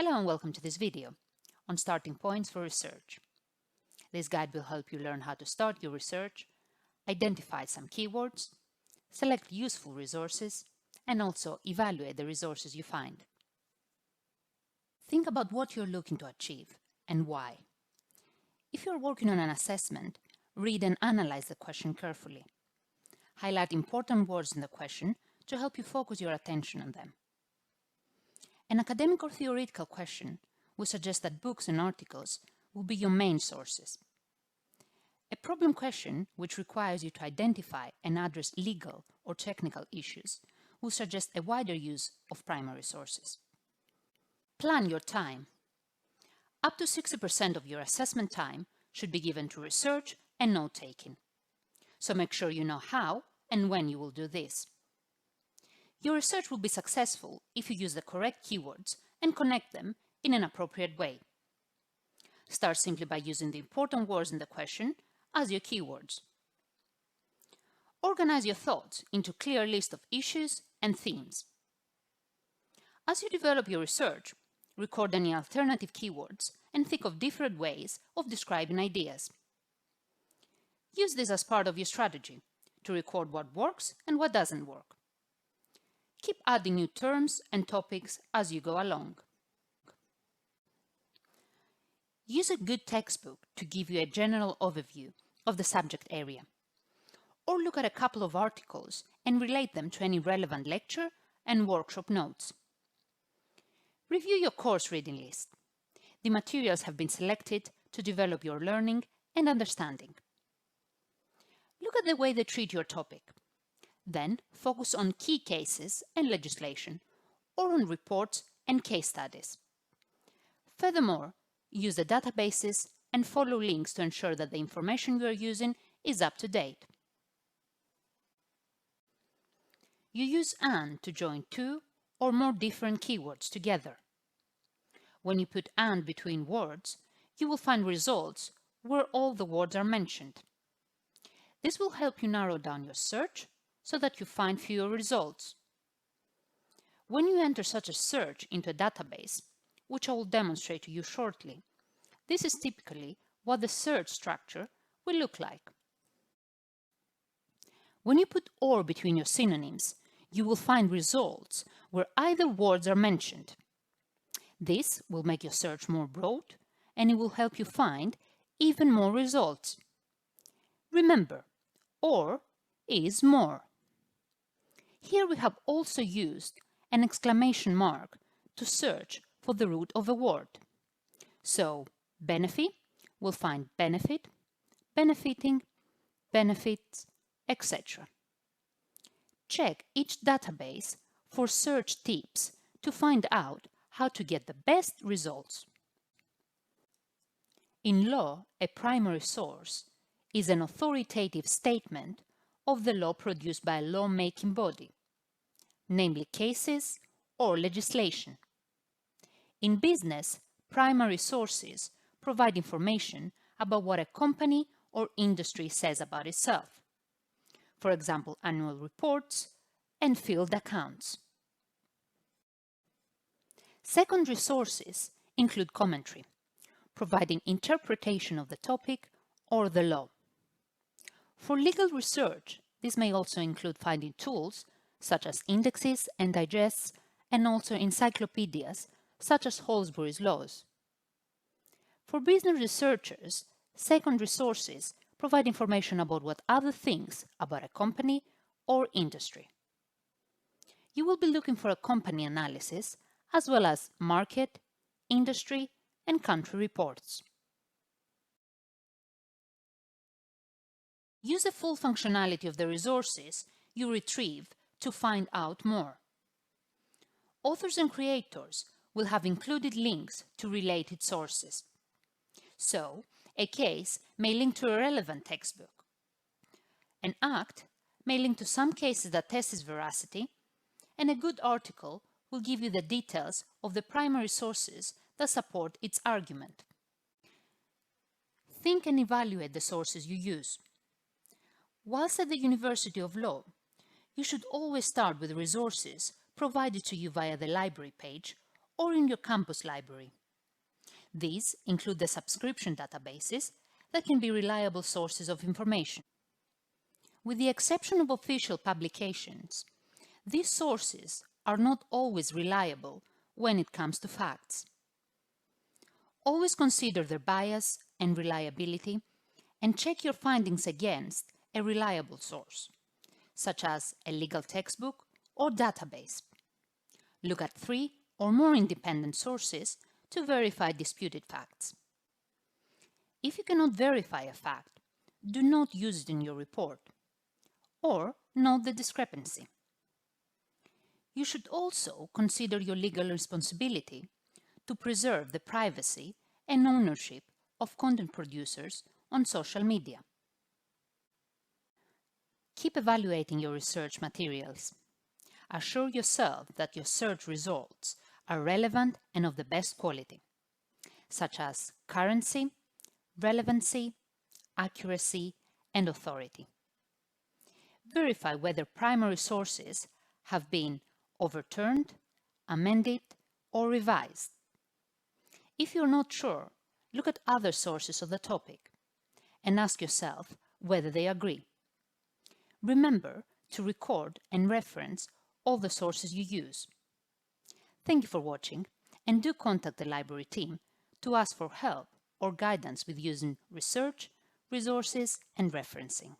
Hello and welcome to this video on starting points for research. This guide will help you learn how to start your research, identify some keywords, select useful resources, and also evaluate the resources you find. Think about what you're looking to achieve and why. If you're working on an assessment, read and analyze the question carefully. Highlight important words in the question to help you focus your attention on them. An academic or theoretical question will suggest that books and articles will be your main sources. A problem question, which requires you to identify and address legal or technical issues, will suggest a wider use of primary sources. Plan your time. Up to 60% of your assessment time should be given to research and note-taking. So make sure you know how and when you will do this. Your research will be successful if you use the correct keywords and connect them in an appropriate way. Start simply by using the important words in the question as your keywords. Organize your thoughts into a clear list of issues and themes. As you develop your research, record any alternative keywords and think of different ways of describing ideas. Use this as part of your strategy to record what works and what doesn't work. Keep adding new terms and topics as you go along. Use a good textbook to give you a general overview of the subject area, or look at a couple of articles and relate them to any relevant lecture and workshop notes. Review your course reading list. The materials have been selected to develop your learning and understanding. Look at the way they treat your topic. Then focus on key cases and legislation, or on reports and case studies. Furthermore, use the databases and follow links to ensure that the information you are using is up to date. You use AND to join two or more different keywords together. When you put AND between words, you will find results where all the words are mentioned. This will help you narrow down your search so that you find fewer results. When you enter such a search into a database, which I will demonstrate to you shortly, this is typically what the search structure will look like. When you put OR between your synonyms, you will find results where either words are mentioned. This will make your search more broad, and it will help you find even more results. Remember, OR is more. Here we have also used an exclamation mark to search for the root of a word. So, benefit will find benefit, benefiting, benefits, etc. Check each database for search tips to find out how to get the best results. In law, a primary source is an authoritative statement of the law produced by a law-making body, namely cases or legislation. In business, primary sources provide information about what a company or industry says about itself. For example, annual reports and field accounts. Secondary sources include commentary, providing interpretation of the topic or the law. For legal research, this may also include finding tools such as indexes and digests, and also encyclopedias such as Holsbury's Laws. For business researchers, secondary sources provide information about what others think about a company or industry. You will be looking for a company analysis as well as market, industry, and country reports. Use the full functionality of the resources you retrieve to find out more. Authors and creators will have included links to related sources. So, a case may link to a relevant textbook. An act may link to some cases that test its veracity, and a good article will give you the details of the primary sources that support its argument. Think and evaluate the sources you use. Whilst at the University of Law, you should always start with resources provided to you via the library page or in your campus library. These include the subscription databases that can be reliable sources of information. With the exception of official publications, these sources are not always reliable when it comes to facts. Always consider their bias and reliability and check your findings against a reliable source, such as a legal textbook or database. Look at 3 or more independent sources to verify disputed facts. If you cannot verify a fact, do not use it in your report, or note the discrepancy. You should also consider your legal responsibility to preserve the privacy and ownership of content producers on social media. Keep evaluating your research materials. Assure yourself that your search results are relevant and of the best quality, such as currency, relevancy, accuracy, and authority. Verify whether primary sources have been overturned, amended, or revised. If you're not sure, look at other sources of the topic and ask yourself whether they agree. Remember to record and reference all the sources you use. Thank you for watching, and do contact the library team to ask for help or guidance with using research, resources, and referencing.